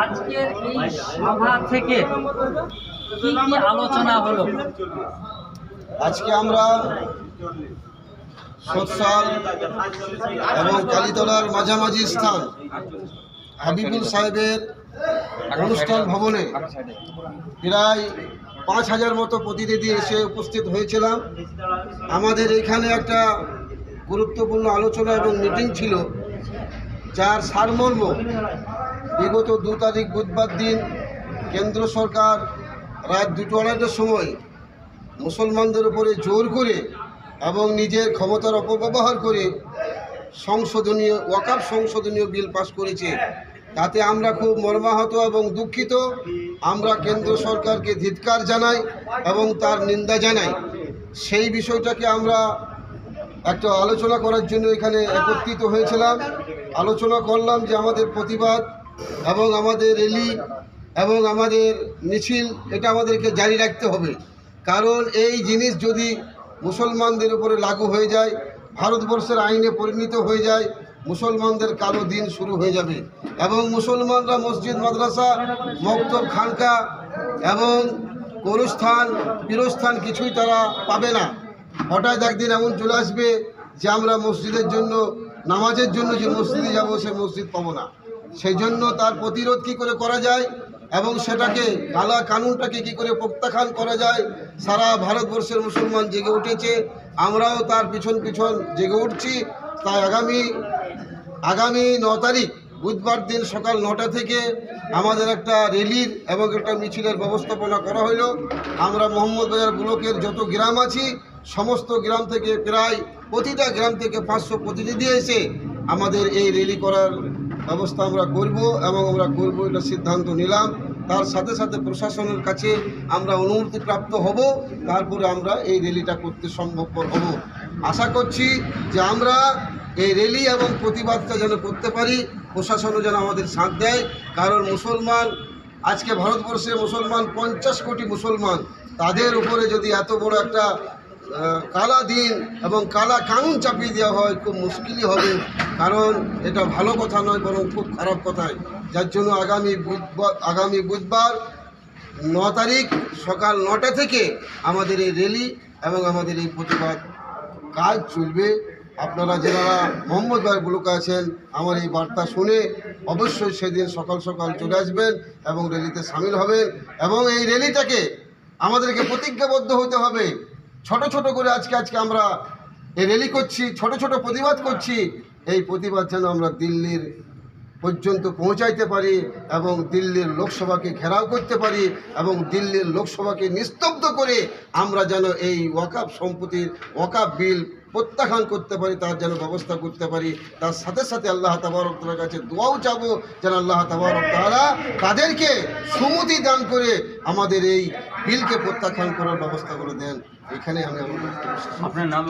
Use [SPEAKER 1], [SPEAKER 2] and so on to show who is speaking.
[SPEAKER 1] আজকের এই সভা থেকে কি কি আলোচনা হলো?
[SPEAKER 2] আজকে আমরা সোৎসাল এবং কালীতলার মাঝামাঝি স্থান হাবিবুল সাহেবের অনুষ্ঠান ভবনে প্রায় ৫,০০০ মতো প্রতিনিধি এসে উপস্থিত হয়েছিলাম। আমাদের এখানে একটা গুরুত্বপূর্ণ আলোচনা এবং মিটিং ছিল, যার সারমর্ম বিগত ২ তারিখ বুধবার দিন কেন্দ্র সরকার রাত ২:২০টার সময় মুসলমানদের উপরে জোর করে এবং নিজের ক্ষমতার অপব্যবহার করে ওয়াকফ সংশোধনীয় বিল পাস করেছে। তাতে আমরা খুব মর্মাহত এবং দুঃখিত। আমরা কেন্দ্র সরকারকে ধিক্কার জানাই এবং তার নিন্দা জানাই। সেই বিষয়টাকে আমরা একটা আলোচনা করার জন্য এখানে একত্রিত হয়েছিলাম। আলোচনা করলাম যে আমাদের প্রতিবাদ এবং আমাদের র্যালি এবং আমাদের মিছিল এটা আমাদেরকে জারি রাখতে হবে। কারণ এই জিনিস যদি মুসলমানদের উপরে লাগু হয়ে যায়, ভারতবর্ষের আইনে পরিণত হয়ে যায়, মুসলমানদের কালো দিন শুরু হয়ে যাবে এবং মুসলমানরা মসজিদ, মাদ্রাসা, মক্তব, খানকা এবং গোরস্থান, পীরস্থান কিছুই তারা পাবে না। হঠাৎ একদিন এমন চলে আসবে যে আমরা মসজিদের জন্য, নামাজের জন্য যে মসজিদে যাব সে মসজিদ পাবো না। সেই জন্য তার প্রতিরোধ কী করে করা যায় এবং সেটাকে কালা কানুনটাকে কী করে প্রত্যাখ্যান করা যায়, সারা ভারতবর্ষের মুসলমান জেগে উঠেছে। আমরাও তার পিছন জেগে উঠছি। তাই আগামী ৯ তারিখ বুধবার দিন সকাল ৯টা থেকে আমাদের একটা র্যালির এবং একটা মিছিলের ব্যবস্থাপনা করা হলো। আমরা মোহাম্মদবাজার ব্লকের যত গ্রাম আছি সমস্ত গ্রাম থেকে প্রায় প্রতিটা গ্রাম থেকে ৫০০ প্রতিনিধি এসে আমাদের এই র্যালি করার ব্যবস্থা আমরা করব এবং আমরা করব এটা সিদ্ধান্ত নিলাম। তার সাথে সাথে প্রশাসনের কাছে আমরা অনুমতিপ্রাপ্ত হব, তারপরে আমরা এই র্যালিটা করতে সম্ভবপর হব। আশা করছি যে আমরা এই র্যালি এবং প্রতিবাদটা যেন করতে পারি, প্রশাসনও যেন আমাদের সাথ দেয়। কারণ মুসলমান, আজকে ভারতবর্ষে মুসলমান ৫০ কোটি মুসলমান, তাদের উপরে যদি এত বড় একটা কালা দিন এবং কালা কানুন চাপিয়ে দেওয়া হয় খুব মুশকিলই হবে। কারণ এটা ভালো কথা নয়, বরং খুব খারাপ কথায়। যার জন্য আগামী বুধবার ৯ তারিখ সকাল ৯টা থেকে আমাদের এই র্যালি এবং আমাদের এই প্রতিবাদ কাজ চলবে। আপনারা যারা মোহাম্মদবাজার ব্লকে আছেন আমার এই বার্তা শুনে অবশ্যই সেদিন সকাল সকাল চলে আসবেন এবং র্যালিতে সামিল হবেন। এবং এই র্যালিটাকে আমাদেরকে প্রতিজ্ঞাবদ্ধ হতে হবে। ছোট ছোট করে আজকে আমরা এই র্যালি করছি, ছোট ছোট প্রতিবাদ করছি। এই প্রতিবাদ যেন আমরা দিল্লির পর্যন্ত পৌঁছাইতে পারি এবং দিল্লির লোকসভাকে ঘেরাও করতে পারি এবং দিল্লির লোকসভাকে নিস্তব্ধ করে আমরা যেন এই ওয়াকফ সম্পত্তির ওয়াকফ বিল প্রত্যাখ্যান করতে পারি, তার যেন ব্যবস্থা করতে পারি। তার সাথে সাথে আল্লাহ তাবারক তাআলার কাছে দোয়াও চাবো যেন আল্লাহ তাবারক তাআলা তাদেরকে সুমতি দান করে আমাদের এই বিলকে প্রত্যাখ্যান করার ব্যবস্থা করে দেন। এখানে আমি
[SPEAKER 1] আপনার নাম